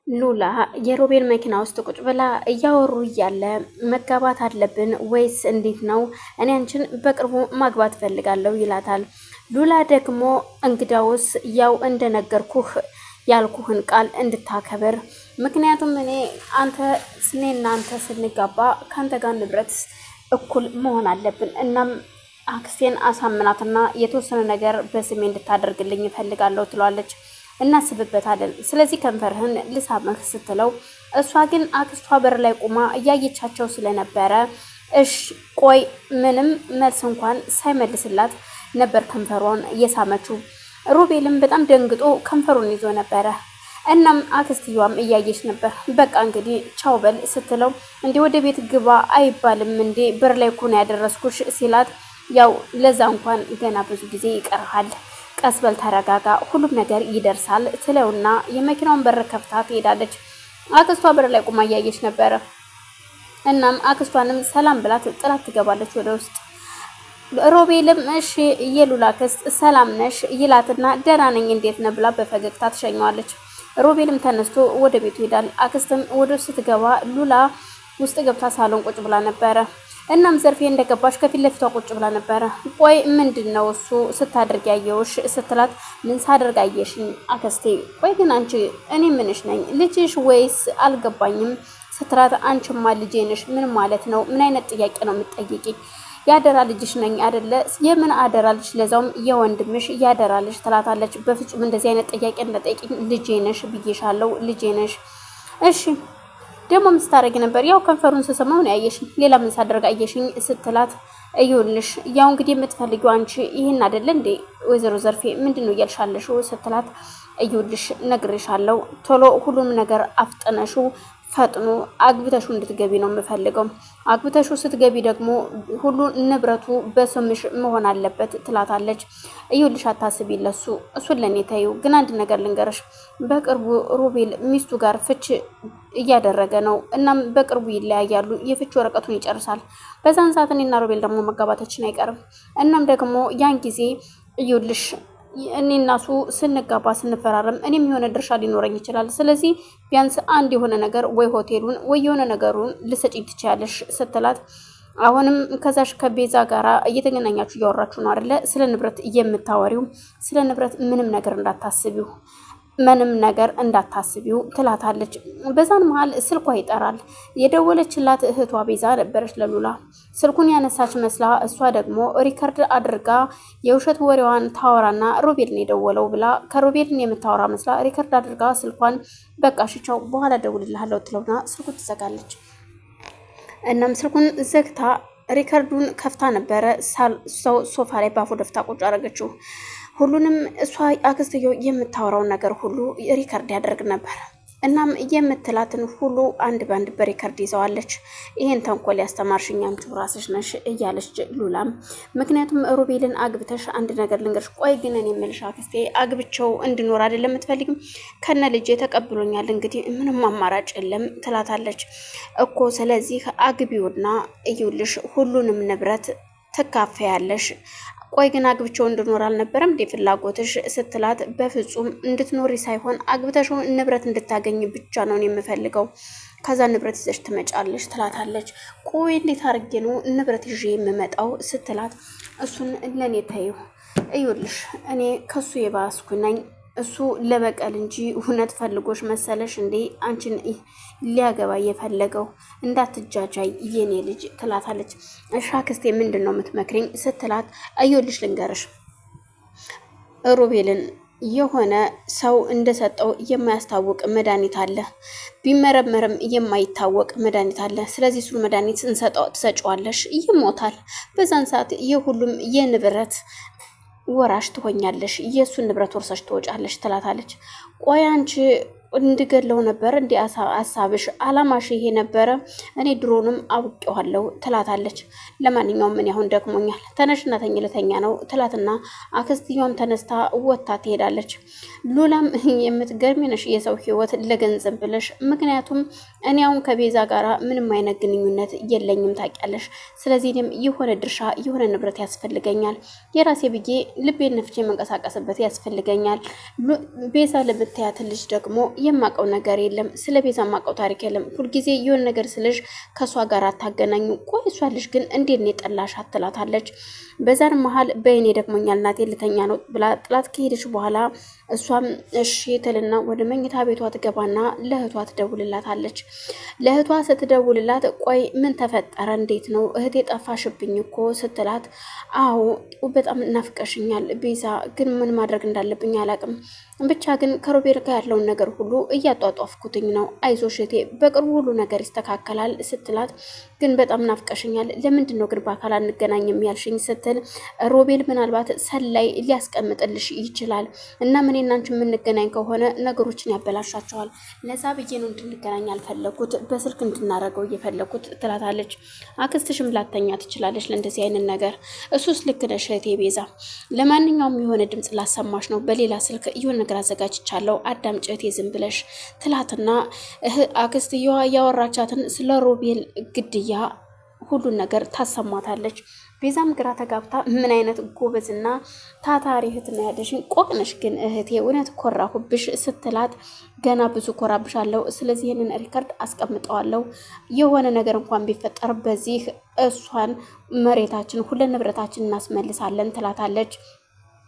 ሉላ የሮቤል መኪና ውስጥ ቁጭ ብላ እያወሩ እያለ መጋባት አለብን ወይስ እንዴት ነው? እኔ አንቺን በቅርቡ ማግባት ፈልጋለሁ ይላታል። ሉላ ደግሞ እንግዳውስ ያው እንደነገርኩህ ያልኩህን ቃል እንድታከብር፣ ምክንያቱም እኔና አንተ ስንጋባ ከአንተ ጋር ንብረት እኩል መሆን አለብን። እናም አክስቴን አሳምናትና የተወሰነ ነገር በስሜ እንድታደርግልኝ እፈልጋለሁ ትለዋለች። እናስብበታለን። ስለዚህ ከንፈርህን ልሳምህ ስትለው እሷ ግን አክስቷ በር ላይ ቆማ እያየቻቸው ስለነበረ እሽ ቆይ ምንም መልስ እንኳን ሳይመልስላት ነበር ከንፈሯን እየሳመችው። ሩቤልም በጣም ደንግጦ ከንፈሩን ይዞ ነበረ። እናም አክስትየዋም እያየች ነበር። በቃ እንግዲህ ቻው በል ስትለው እንዴ ወደ ቤት ግባ አይባልም እንዴ በር ላይ እኮ ነው ያደረስኩሽ ሲላት ያው ለዛ እንኳን ገና ብዙ ጊዜ ይቀርሃል፣ ቀስበል ተረጋጋ፣ ሁሉም ነገር ይደርሳል ትለውና የመኪናውን በር ከፍታ ትሄዳለች። አክስቷ በር ላይ ቁማ እያየች ነበረ። እናም አክስቷንም ሰላም ብላት ጥላት ትገባለች ወደ ውስጥ። ሮቤልም እሺ የሉላ አክስት ሰላም ነሽ ይላትና ደህና ነኝ እንዴት ነህ ብላ በፈገግታ ትሸኘዋለች። ሮቤልም ተነስቶ ወደ ቤቱ ይሄዳል። አክስትም ወደ ውስጥ ስትገባ ሉላ ውስጥ ገብታ ሳሎን ቁጭ ብላ ነበረ። እናም ዘርፌ እንደገባች ከፊት ለፊቷ ቁጭ ብላ ነበረ። ቆይ ምንድነው እሱ ስታደርግ ያየውሽ ስትላት ምን ሳደርግ አየሽኝ አክስቴ? ቆይ ግን አንቺ እኔ ምንሽ ነኝ ልጅሽ ወይስ አልገባኝም ስትላት አንቺማ ልጄ ነሽ ምን ማለት ነው? ምን አይነት ጥያቄ ነው የምትጠይቂኝ? ያደራ ልጅሽ ነኝ አይደለ? የምን አደራ ልጅ ለዛውም የወንድምሽ ያደራ ልጅ ትላታለች። በፍጹም እንደዚህ አይነት ጥያቄ እንደጠይቂኝ ልጄ ነሽ ብዬሻለሁ፣ ልጄ ነሽ። እሺ ደግሞ ምን ስታደርጊ ነበር? ያው ከንፈሩን ስሰማው ነው ያየሽኝ፣ ሌላ ምን ሳደርግ አየሽኝ ስትላት እዩልሽ ያው እንግዲህ የምትፈልጊው አንቺ ይሄን አይደለ እንዴ ወይዘሮ ዘርፌ ምንድነው እያልሻለሽ ስትላት እዩልሽ ነግሬሻለሁ፣ ቶሎ ሁሉም ነገር አፍጥነሹ ፈጥኖ አግብተሹ እንድትገቢ ነው የምፈልገው። አግብተሹ ስትገቢ ደግሞ ሁሉ ንብረቱ በስምሽ መሆን አለበት ትላታለች። እዩልሽ አታስቢ ለሱ እሱን ለኔ ታዩ። ግን አንድ ነገር ልንገርሽ፣ በቅርቡ ሮቤል ሚስቱ ጋር ፍች እያደረገ ነው። እናም በቅርቡ ይለያያሉ፣ የፍች ወረቀቱን ይጨርሳል። በዛን ሰዓት እኔና ሮቤል ደግሞ መጋባታችን አይቀርም። እናም ደግሞ ያን ጊዜ እዩልሽ እኔ እና እሱ ስንጋባ ስንፈራረም እኔም የሆነ ድርሻ ሊኖረኝ ይችላል። ስለዚህ ቢያንስ አንድ የሆነ ነገር ወይ ሆቴሉን ወይ የሆነ ነገሩን ልሰጪኝ ትችያለሽ ስትላት አሁንም ከዛሽ ከቤዛ ጋራ እየተገናኛችሁ እያወራችሁ ነው አይደለ? ስለ ንብረት የምታወሪው፣ ስለ ንብረት ምንም ነገር እንዳታስቢው ምንም ነገር እንዳታስቢው ትላታለች። በዛን መሀል ስልኳ ይጠራል። የደወለችላት እህቷ ቤዛ ነበረች ለሉላ። ስልኩን ያነሳች መስላ እሷ ደግሞ ሪከርድ አድርጋ የውሸት ወሬዋን ታወራና ሮቤልን የደወለው ብላ ከሮቤልን የምታወራ መስላ ሪከርድ አድርጋ ስልኳን በቃ ሽቻው በኋላ ደውልልሃለሁ ትለውና ስልኩን ትዘጋለች። እናም ስልኩን ዘግታ ሪከርዱን ከፍታ ነበረ ሰው ሶፋ ላይ ባፉ ደፍታ ቁጭ አደረገችው። ሁሉንም እሷ አክስትየው የምታወራውን ነገር ሁሉ ሪከርድ ያደርግ ነበር። እናም የምትላትን ሁሉ አንድ ባንድ በሪከርድ ይዘዋለች። ይሄን ተንኮል ያስተማርሽኝ አንቺ ራስሽ ነሽ እያለች ሉላም፣ ምክንያቱም ሮቤልን አግብተሽ አንድ ነገር ልንገርሽ፣ ቆይ ግን እኔ የምልሽ አክስቴ አግብቸው እንድኖር አይደለም የምትፈልግም? ከነ ልጄ ተቀብሎኛል፣ እንግዲህ ምንም አማራጭ የለም ትላታለች እኮ። ስለዚህ አግቢውና እዩልሽ ሁሉንም ንብረት ትካፈያለሽ። ቆይ ግን አግብቼው እንድኖር አልነበረም እንዴ ፍላጎትሽ ስትላት፣ በፍጹም እንድትኖሪ ሳይሆን አግብተሽው ንብረት እንድታገኝ ብቻ ነው የምፈልገው። ከዛ ንብረት ይዘሽ ትመጫለሽ ትላታለች። ቆይ እንዴት አድርጌ ነው ንብረት ይዤ የምመጣው ስትላት፣ እሱን ለኔ ተይው፣ እዩልሽ እኔ ከሱ የባስኩ ነኝ። እሱ ለበቀል እንጂ እውነት ፈልጎሽ መሰለሽ እንዴ አንቺን ሊያገባ የፈለገው? እንዳትጃጃይ የኔ ልጅ ትላታለች። እሺ አክስቴ ምንድን ነው የምትመክሪኝ ስትላት፣ እዩልሽ ልንገርሽ ሮቤልን የሆነ ሰው እንደሰጠው የማያስታውቅ መድኃኒት አለ፣ ቢመረመርም የማይታወቅ መድኃኒት አለ። ስለዚህ እሱን መድኃኒት እንሰጠው ትሰጪዋለሽ፣ ይሞታል። በዛን ሰዓት የሁሉም የንብረት ወራሽ ትሆኛለሽ፣ የእሱን ንብረት ወርሰሽ ትወጫለሽ ትላታለች። ቆይ አንቺ እንድገለው ነበር እንዲ ሀሳብሽ አላማሽ ይሄ ነበረ? እኔ ድሮንም አውቄዋለሁ ትላታለች። ለማንኛውም ምን ያሁን ደክሞኛል፣ ተነሽና ተኝ ልተኛ ነው ትላትና አክስትየዋም ተነስታ ወጥታ ትሄዳለች። ሉላም የምትገርሚ ነሽ የሰው ህይወት ለገንዘብ ብለሽ፣ ምክንያቱም እኔ አሁን ከቤዛ ጋራ ምንም አይነት ግንኙነት የለኝም ታውቂያለሽ። ስለዚህ እኔም የሆነ ድርሻ የሆነ ንብረት ያስፈልገኛል፣ የራሴ ብዬ ልቤን ነፍቼ መንቀሳቀስበት ያስፈልገኛል። ቤዛ ለምትያት ልጅ ደግሞ የማቀው ነገር የለም፣ ስለ ቤዛ ማቀው ታሪክ የለም። ሁልጊዜ የሆነ ነገር ስልሽ ከሷ ጋር አታገናኙ። ቆይ እሷ ልጅ ግን እንዴት ነው የጠላሽ አትላታለች። በዛን መሀል በይኔ ደክሞኛል እናቴ ልተኛ ነው ብላ ጥላት ከሄደች በኋላ እሷም እሺ ትልና ወደ መኝታ ቤቷ ትገባና ለእህቷ ትደውልላታለች። ለእህቷ ስትደውልላት ቆይ ምን ተፈጠረ እንዴት ነው እህቴ ጠፋሽብኝ እኮ ስትላት አዎ በጣም እናፍቀሽኛል ቤዛ፣ ግን ምን ማድረግ እንዳለብኝ አላቅም፣ ብቻ ግን ከሮቤል ጋር ያለውን ነገር ሁሉ እያጧጧፍኩትኝ ነው፣ አይዞሽ እህቴ በቅርቡ ሁሉ ነገር ይስተካከላል ስትላት ግን በጣም ናፍቀሽኛል፣ ለምንድን ነው ግን በአካል አንገናኝም ያልሽኝ ስትል ሮቤል ምናልባት ሰላይ ሊያስቀምጥልሽ ይችላል እና ምን እናንቺ የምንገናኝ ከሆነ ነገሮችን ያበላሻቸዋል፣ ለዛ ብዬ ነው እንድንገናኝ አልፈለኩት፣ በስልክ እንድናረገው እየፈለኩት ትላታለች። አክስትሽም ላተኛ ትችላለች ለእንደዚህ አይነት ነገር። እሱስ ልክ ነሽ እህቴ ቤዛ፣ ለማንኛውም የሆነ ድምፅ ላሰማሽ ነው፣ በሌላ ስልክ የሆነ ነገር አዘጋጅቻለሁ አዳምጪ እህቴ ዝም ብለሽ ትላትና አክስትየዋ ያወራቻትን ስለ ሮቤል ግድያ ሁሉን ነገር ታሰማታለች። ቤዛም ግራ ተጋብታ ምን አይነት ጎበዝና ታታሪ እህት ነው ያለሽኝ፣ ቆቅነሽ ግን እህቴ እውነት ኮራሁብሽ ስትላት ገና ብዙ ኮራብሻለሁ፣ ስለዚህ ይህንን ሪከርድ አስቀምጠዋለሁ፣ የሆነ ነገር እንኳን ቢፈጠር በዚህ እሷን መሬታችን ሁሉ ንብረታችን እናስመልሳለን ትላታለች።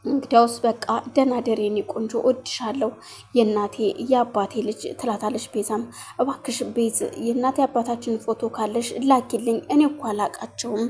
እንግዲያውስ በቃ ደህና ደር የኔ ቆንጆ እወድሻለሁ የእናቴ የአባቴ ልጅ ትላታለች። ቤዛም እባክሽ ቤዝ የእናቴ አባታችን ፎቶ ካለሽ ላኪልኝ፣ እኔ እኮ አላቃቸውም